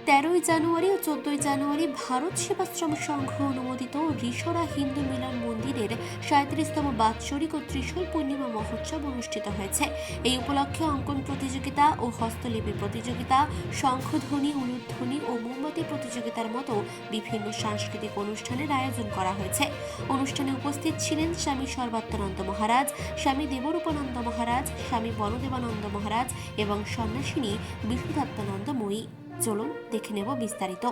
13ই জানুয়ারি ও 14ই জানুয়ারি ভারত সেবাশ্রম সংঘ অনুমোদিত ঋষরা হিন্দু মিলন মন্দিরের 37তম বাৎসরিক ও ত্রিশূল পূর্ণিমা মহোৎসব অনুষ্ঠিত হয়েছে। এই উপলক্ষে অঙ্কন প্রতিযোগিতা ও হস্তলিপি প্রতিযোগিতা, শঙ্খধ্বনি, উলুধ্বনি ও মোমবাতি প্রতিযোগিতার মতো বিভিন্ন সাংস্কৃতিক অনুষ্ঠানের আয়োজন করা হয়েছে। অনুষ্ঠানে উপস্থিত ছিলেন স্বামী সর্বাত্মানন্দ মহারাজ, স্বামী দেবরূপানন্দ মহারাজ, স্বামী বলদেবানন্দ মহারাজ এবং সন্ন্যাসিনী বিশুদ্ধাত্মানন্দময়ী। চলুন দেখে নেব বিস্তারিত।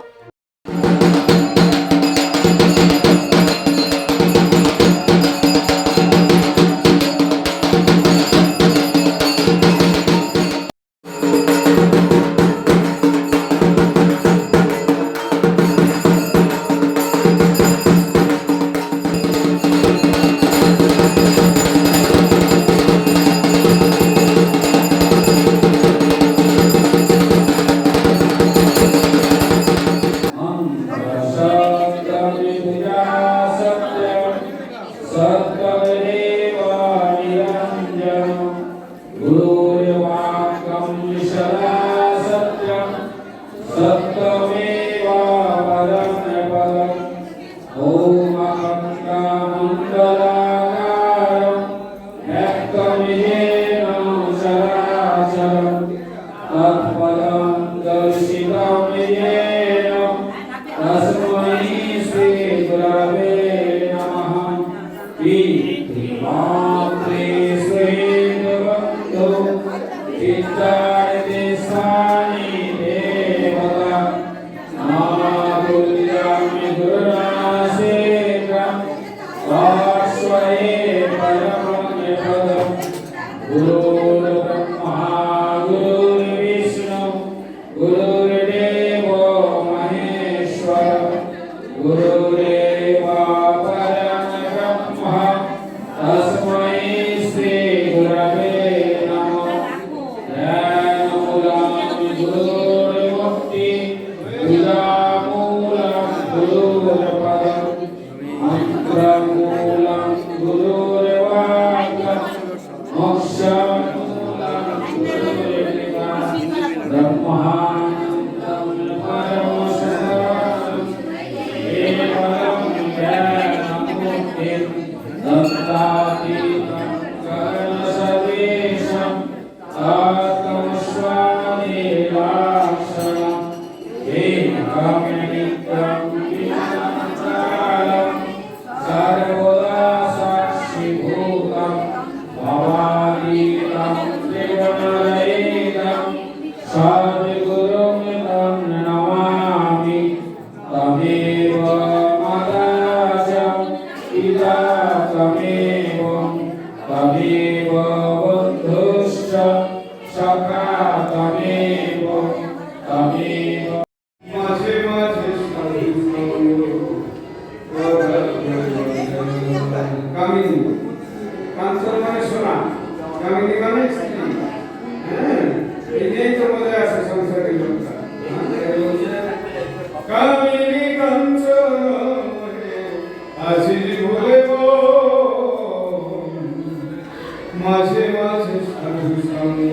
মাঝে মাঝে সাধু সঙ্গ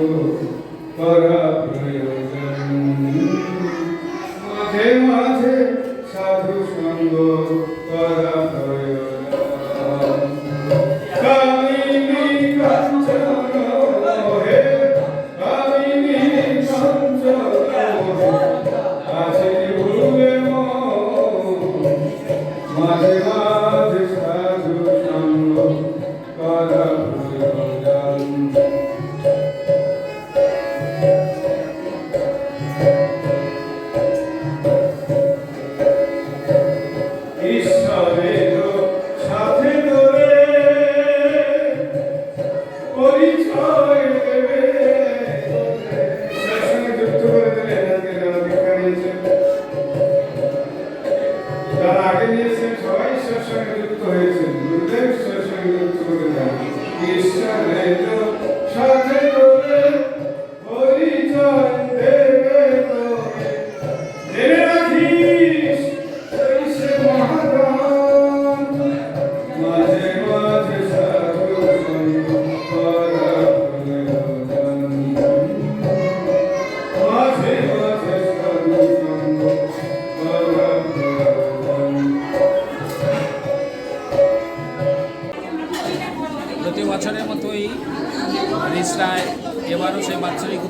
করা প্রয়োজন, মাঝে মাঝে সাধু সঙ্গ করা প্রয়োজন। কামিনী কাঞ্চন হে, কামিনী কাঞ্চন আছে ভুলে মন, মাঝে মাঝে সাধু সঙ্গ করা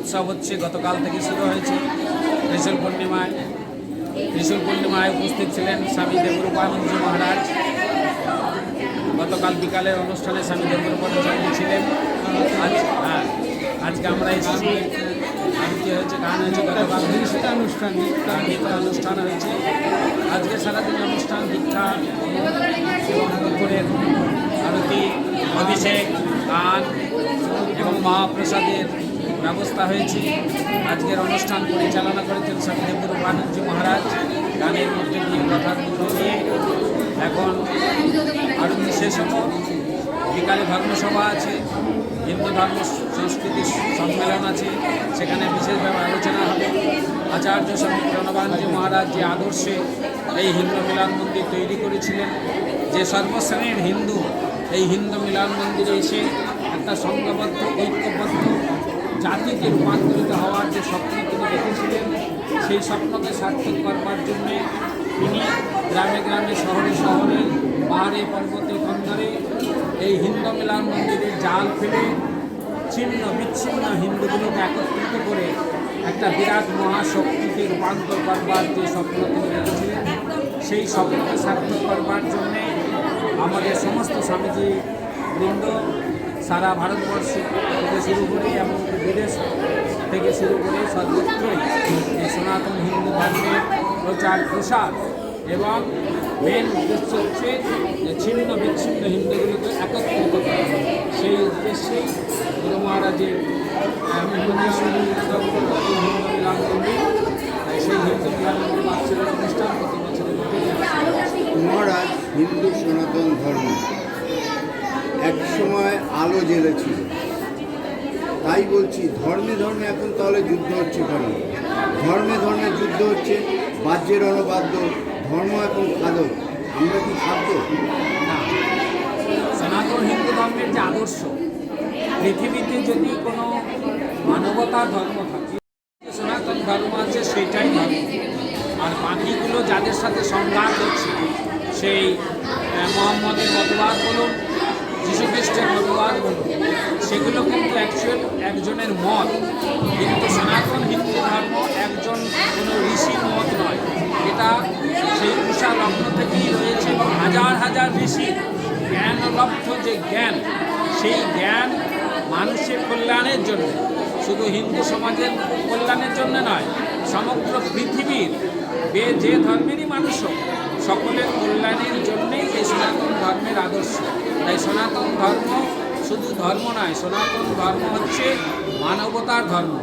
উৎসব হচ্ছে, গতকাল থেকে শুরু হয়েছে ত্রিশূল পূর্ণিমায়। ত্রিশূল পূর্ণিমায় উপস্থিত ছিলেন স্বামী দেবরূপানন্দজি মহারাজ। গতকাল বিকালের অনুষ্ঠানে স্বামী দেবরূপানন্দজি ছিলেন। আজকে আমরা এসেছি, আজকে হয়েছে গান হয়েছে, গতকাল অনুষ্ঠান হয়েছে। আজকে সারাদিন অনুষ্ঠান, দীক্ষা এবং দুপুরের আরতি, অভিষেক, গান এবং মহাপ্রসাদের ব্যবস্থা হয়েছে। আজকের অনুষ্ঠান পরিচালনা করেছেন স্বামী দেবরূপানন্দজি মহারাজ। গানের মধ্যে দিয়ে, কথার মধ্যে দিয়ে এখন আরতি শেষ হলো। বিকালে ধর্মসভা আছে, হিন্দু ধর্ম সংস্কৃতি সম্মেলন আছে, সেখানে বিশেষভাবে আলোচনা হবে। আচার্য স্বামী প্রণবানন্দজি মহারাজ যে আদর্শে এই হিন্দু মিলন মন্দির তৈরি করেছিলেন, যে সর্বশ্রেণীর হিন্দু এই হিন্দু মিলন মন্দিরে এসে একটা সংঘবদ্ধ, ঐক্যবদ্ধ জাতিকে রূপান্তরিত হওয়ার যে স্বপ্ন তিনি দেখেছিলেন, সেই স্বপ্নকে সার্থক করবার জন্যে তিনি গ্রামে গ্রামে, শহরে শহরে, পাহাড়ে পর্বতে কন্দরে এই হিন্দু মিলন মন্দিরের জাল ফেলে ছিন্ন বিচ্ছিন্ন হিন্দুগুলোকে একত্রিত করে একটা বিরাট মহাশক্তিতে রূপান্তর করবার যে স্বপ্ন তিনি দেখেছিলেন, সেই স্বপ্নকে সার্থক করবার জন্যে আমাদের সমস্ত স্বামীজি বৃন্দ সারা ভারতবর্ষ থেকে শুরু করে এবং বিদেশ থেকে শুরু করে সর্বত্রই এই সনাতন হিন্দু ধর্মের প্রচার প্রসার এবং মেন উদ্দেশ্য হচ্ছে যে ছিন্ন বিচ্ছিন্ন হিন্দুগুলোকে একত্রিত করা। সেই উদ্দেশ্যেই গুরু মহারাজের হিন্দু মিলন মন্দির, সেই হিন্দু মিলন মন্দির বাৎসরিক অনুষ্ঠান প্রতি বছরের মধ্যে। মহারাজ হিন্দু সনাতন ধর্ম এক সময় আলো জ্বেলেছিল, তাই বলছি ধর্মে ধর্মে এখন তাহলে যুদ্ধ হচ্ছে কেন? ধর্মে ধর্মে যুদ্ধ হচ্ছে, বাহ্যের অনবাদ্য, ধর্ম এখন খাদক। আমরা কি খাদ্য? না, সনাতন হিন্দু ধর্মের যে আদর্শ, পৃথিবীতে যদি কোনো মানবতার ধর্ম থাকে, সনাতন ধর্ম আছে, সেটাই ধর্ম। আর বাকিগুলো যাদের সাথে সংঘাত হচ্ছে, সেই মোহাম্মদের মতবাদ বলুন, যীশুখ্রিস্টের মতবাদ বলুন, সেগুলো কিন্তু অ্যাকচুয়াল একজনের মত। কিন্তু সনাতন হিন্দু ধর্ম একজন কোনো ঋষির মত নয়। এটা সেই উষা লগ্ন থেকেই রয়েছে এবং হাজার হাজার ঋষির জ্ঞানলব্ধ যে জ্ঞান, সেই জ্ঞান মানুষের কল্যাণের জন্য, শুধু হিন্দু সমাজের কল্যাণের জন্য নয়, সমগ্র পৃথিবীর যে ধর্মেরই মানুষ হোক, সকলের কল্যাণের জন্যেই এই সনাতন ধর্মের আদর্শ। তাই সনাতন ধর্ম শুধু ধর্ম নয়, সনাতন ধর্ম হচ্ছে মানবতার ধর্ম।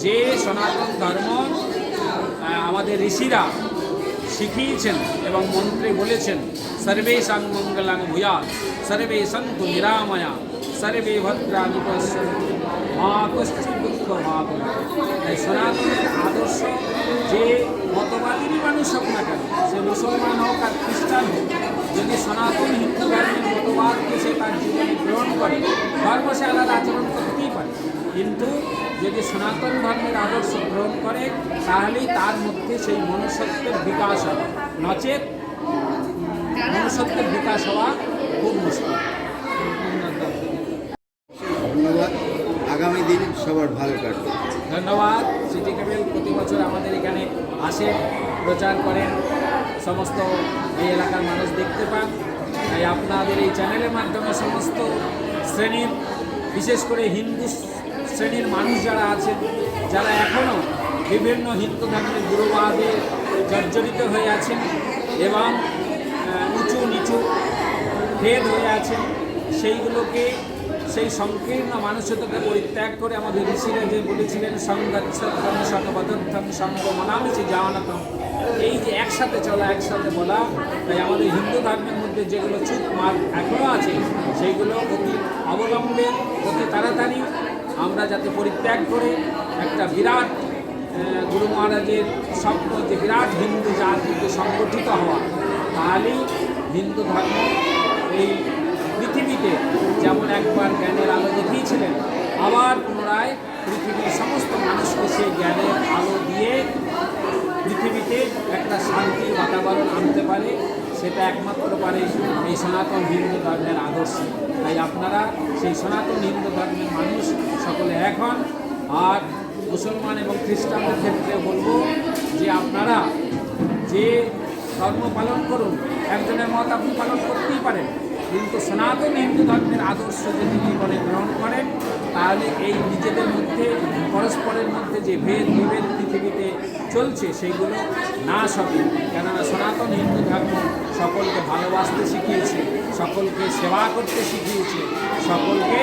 যে সনাতন ধর্ম আমাদের ঋষিরা শিখিয়েছেন এবং মন্ত্রে বলেছেন, সর্বেষাং মঙ্গলাং ভূয়াৎ, সর্বে সন্তু নিরাময়া, সর্বে ভদ্রাণি পশ্যন্তু, মা কশ্চিৎ দুঃখ মা ভবেৎ। তাই সনাতনের আদর্শ যে মতবাদীরই মানুষ হোক না কেন, সে মুসলমান হোক আর খ্রিস্টান হোক, যদি সনাতন হিন্দু ধর্মের মতবাদকে সে তার জীবনে গ্রহণ করে, ধর্ম সে আলাদা আচরণ করতেই পারে, কিন্তু যদি সনাতন ধর্মের আদর্শ গ্রহণ করে, তাহলেই তার মধ্যে সেই মনুষ্যত্বের বিকাশ হবে। নচেত মনুষ্যত্বের বিকাশ হওয়া খুব মুশকিল। ধন্যবাদ। আগামী দিন সবার ভালো কাটবে। ধন্যবাদ। সিটি কেবল প্রতি বছর আমাদের এখানে আসে, প্রচার করেন, সমস্ত এই এলাকার মানুষ দেখতে পান। তাই আপনাদের এই চ্যানেলের মাধ্যমে সমস্ত শ্রেণীর, বিশেষ করে হিন্দু শ্রেণীর মানুষ যারা আছেন, যারা এখনও বিভিন্ন হিন্দু ধর্মের গুরুবাদে জর্জরিত হয়ে আছেন এবং উঁচু নিচু ভেদ হয়ে আছেন, সেইগুলোকে, সেই সংকীর্ণ মানসিকতাকে পরিত্যাগ করে আমাদের ঋষিরা যে বলেছিলেন, সংগচ্ছত্তম সংবদ্ধম সঙ্গ মনামিছি জানাতম, এই যে একসাথে চলা, একসাথে বলা। তাই আমাদের হিন্দু ধর্মের মধ্যে যেগুলো চুপ মার্গ এখনও আছে, সেইগুলো অতি অবলম্বে, অতি তাড়াতাড়ি আমরা যাতে পরিত্যাগ করে একটা বিরাট গুরু মহারাজের স্বপ্ন, যে বিরাট হিন্দু জাতিকে সংগঠিত হওয়া, তাহলেই হিন্দু ধর্ম এই পৃথিবীতে যেমন একবার জ্ঞানের আলো দেখিয়েছিলেন, আবার পুনরায় পৃথিবীর সমস্ত মানুষকে সেই জ্ঞানের আলো দিয়ে পৃথিবীতে একটা শান্তির বাতাবরণ আনতে পারে, সেটা একমাত্র পারে এই সনাতন হিন্দু ধর্মের আদর্শ। তাই আপনারা সেই সনাতন হিন্দু ধর্মের মানুষ সকলে এক হন আর মুসলমান এবং খ্রিস্টানদের ক্ষেত্রে বলবো যে আপনারা যে ধর্ম পালন করুন, একজনের মত আপনি পালন করতেই পারেন, কিন্তু সনাতন হিন্দু ধর্মের আদর্শ যদি জীবনে গ্রহণ করেন তাহলে এই নিজেদের মধ্যে পরস্পরের মধ্যে যে ভেদ বিভেদ পৃথিবীতে চলছে সেইগুলো নাশ হবে। কেননা সনাতন হিন্দু ধর্ম সকলকে ভালোবাসতে শিখিয়েছে, সকলকে সেবা করতে শিখিয়েছে, সকলকে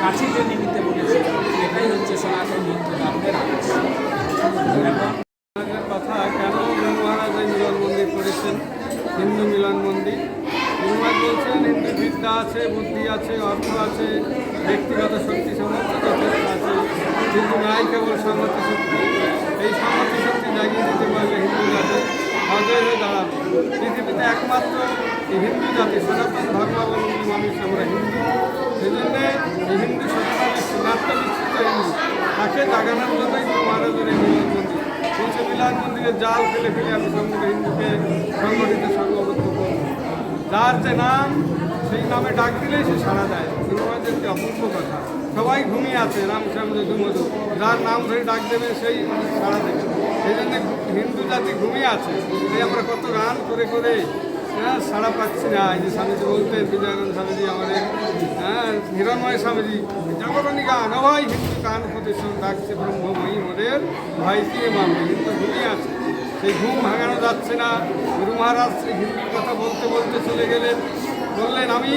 কাছে টেনে নিতে বলেছে। এটাই হচ্ছে সনাতন হিন্দু ধর্মের আদর্শ। এখন মহারাজের কথা, কেন গুরু মহারাজ এই মিলন মন্দির করেছেন, হিন্দু মিলন মন্দির? গুরু মহারাজ বলছেন হিন্দু বিদ্যা আছে, বুদ্ধি আছে, অর্থ আছে, ব্যক্তিগত শক্তি সামর্থ্য যথেষ্ট আছে, কিন্তু নাই কেবল সামর্থ্য শক্তি। এই সামর্থ্য শক্তি জাগিয়ে দিতে পারলে হিন্দু জাতি অজয় হয়ে দাঁড়াবে। পৃথিবীতে একমাত্র এই হিন্দু জাতি, সনাতন ধর্মাবলম্বী মানুষ আমরা হিন্দু। সেই জন্যে এই হিন্দু সচেতন আত্মবিশ্চিত হিন্দু তাকে জাগানোর জন্যই গুরু মহারাজের এই মিলন মন্দির। বলছে মিলন মন্দিরের জাল ফেলে ফেলে আমি সমগ্র হিন্দুকে সংগঠিত সংঘবদ্ধ করব। যার যে নাম, সেই নামে ডাক দিলেই সে সাড়া দেয়। গুরু মহারাজের কি অপূর্ব কথা। সবাই ঘুমিয়ে আছে, রাম শ্যাম যদু মধু, যার নাম ধরে ডাক দেবে সেই সাড়া দেবে। সেই জন্য হিন্দু জাতি ঘুমিয়ে আছে। এই আমরা কত গান করে করে সাড়া পাচ্ছি না। এই যে স্বামীজি বলতেন, বিজয়ানন্দ স্বামীজি, আমাদের হিরণময় স্বামীজি, জগরণী গান অভয় হিন্দু গান প্রতিষ্ঠান ডাকছে ব্রহ্মময়ী মোদের ভাই দিয়ে মামে। হিন্দু ঘুমিয়ে আছে, সেই ঘুম ভাঙানো যাচ্ছে না। গুরু মহারাজ সেই হিন্দুর কথা বলতে বলতে চলে গেলেন, বললেন আমি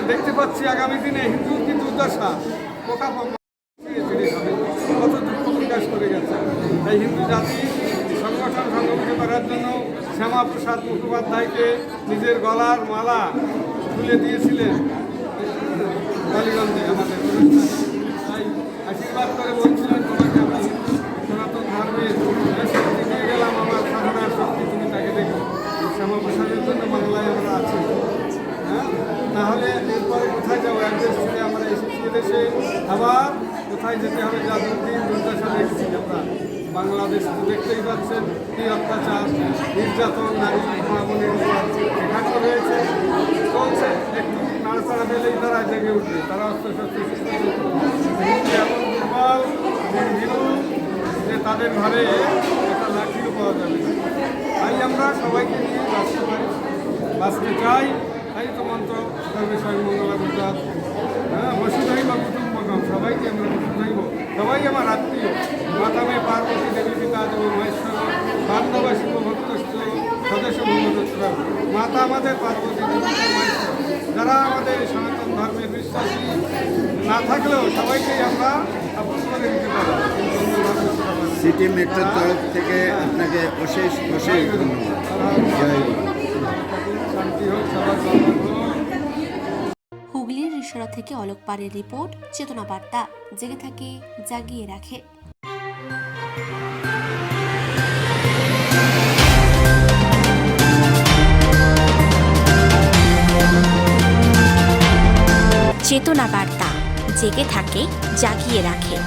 দেখতে পাচ্ছি আগামী দিনে হিন্দুর কি দুর্দশা, পোকা ছিঁড়ে খাবে, কত দুঃখ প্রকাশ করে গেছে। তাই হিন্দু জাতি সংগঠন সংগঠিত করার জন্য শ্যামাপ্রসাদ মুখোপাধ্যায়কে নিজের গলার মালা তুলে দিয়েছিলেন কালীগঞ্জে আমাদের অনুষ্ঠানে। তাই আশীর্বাদ করে বলছিলেন, তোমাকে আমি হিন্দু সনাতন ধর্মের শক্তি দিয়ে গেলাম, আমার সাধনার শক্তি তুমি তাকে দেখো। শ্যামাপ্রসাদের জন্য বাংলায় আমরা আছি। তাহলে এরপরে কোথায় যাবো? এক দেশ থেকে আমরা এসেছি, এদেশে আবার কোথায় যেতে হবে? যা দুর্দিন দুর্দশা দেখছি আমরা বাংলাদেশ, দেখতেই পাচ্ছেন কি অত্যাচার, নির্যাতন, নারী মা বোনের উপর এখানেও রয়েছে, চলছে। একটু নাড়াচাড়া পেলেই তারা জেগে উঠবে, তারা অস্ত্রশস্ত্র এমন দুর্বল ভীরু যে তাদের ঘরে একটা লাঠিও পাওয়া যাবে না। তাই আমরা সবাইকে নিয়ে বাঁচতে পারি, বাঁচতে চাই। তাই তো মন্ত্র ধর্মে স্বয়ংমঙ্গলা গুজরাট, বসুধৈব কুটুম্বকম, সবাইকে আমরা বসুধৈব, সবাই আমার আত্মীয়। মাতা মে পার্বতী দেবী পিতা দেব মহেশ্বর বান্ধবা শিব ভক্তস্থ সদস্য ভূমদত্ত। মাতা আমাদের পার্বতী দেবী পিতা মহেশ্বর। যারা আমাদের সনাতন ধর্মের বিশ্বাসী না থাকলেও সবাইকেই আমরা আপন করে দিতে পারি। সিটি মেট্রোর তরফ থেকে আপনাকে অশেষ অশেষ ধন্যবাদ। জয় গুরু। শান্তি হোক, সবার কল্যাণ হোক। হুগলির ঋষরা থেকে অলোক পাড়ের রিপোর্ট, চেতনা বার্তা, জেগে থাকে, জাগিয়ে রাখে। চেতনা বার্তা, জেগে থাকে, জাগিয়ে রাখে।